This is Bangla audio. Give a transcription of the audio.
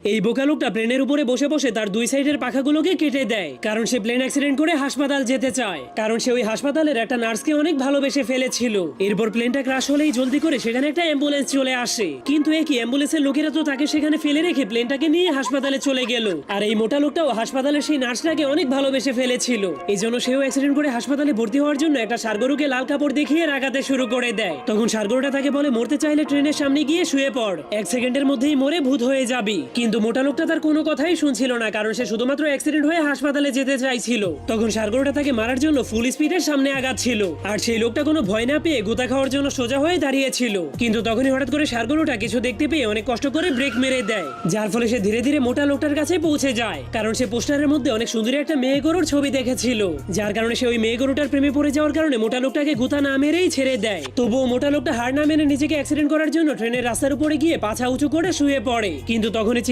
এই বোকা লোকটা প্লেনের উপরে বসে বসে তার দুই সাইডের পাখাগুলোকে কেটে দেয়, কারণ সে প্লেন অ্যাক্সিডেন্ট করে হাসপাতাল যেতে চায়, কারণ সে ওই হাসপাতালের একটা নার্সকে অনেক ভালোবেসে ফেলেছিল। এরপর প্লেনটা ক্রাশ হলেই জলদি করে সেখানে একটা অ্যাম্বুলেন্স চলে আসে, কিন্তু একই অ্যাম্বুলেন্সের লোকেরা তো তাকে সেখানে ফেলে রেখে প্লেনটাকে নিয়ে হাসপাতালে চলে গেল। আর এই মোটা লোকটাও হাসপাতালের সেই নার্সটাকে অনেক ভালোবেসে ফেলেছিল, এই জন্য সেও অ্যাক্সিডেন্ট করে হাসপাতালে ভর্তি হওয়ার জন্য একটা ষাঁড়গরুকে লাল কাপড় দেখিয়ে রাগাতে শুরু করে দেয়। তখন ষাঁড়গরুটা তাকে বলে, মরতে চাইলে ট্রেনের সামনে গিয়ে শুয়ে পড়, 1 সেকেন্ডের মধ্যেই মরে ভূত হয়ে যাবি। কিন্তু মোটা লোকটা তার কোনো কথাই শুনছিল না, কারণ সে শুধুমাত্র অ্যাক্সিডেন্ট হয়ে হাসপাতালে যেতে চাইছিল। তখন ষাঁড়গরুটা তাকে মারার জন্য ফুল স্পিডের সামনে আগাচ্ছিল, আর সেই লোকটা কোনো ভয় না পেয়ে গোতা খাওয়ার জন্য সোজা হয়ে দাঁড়িয়েছিল। কিন্তু তখনই হঠাৎ করে ষাঁড়গরুটা কিছু দেখতে পেয়ে অনেক কষ্ট করে ব্রেক মেরে দেয়, যার ফলে সে ধীরে ধীরে মোটা লোকটার কাছে পৌঁছে যায়, কারণ সে পোস্টারের মধ্যে অনেক সুন্দরী একটা মেয়ে গরুর ছবি দেখেছিল, যার কারণে সে ওই মেয়ে গরুটার প্রেমে পড়ে যাওয়ার কারণে মোটা লোকটাকে গোতা না মেরেই ছেড়ে দেয়। তবুও মোটা লোকটা হার না মেনে নিজেকে অ্যাক্সিডেন্ট করার জন্য ট্রেনের রাস্তার উপরে গিয়ে পাছা উঁচু করে শুয়ে পড়ে। কিন্তু তখনই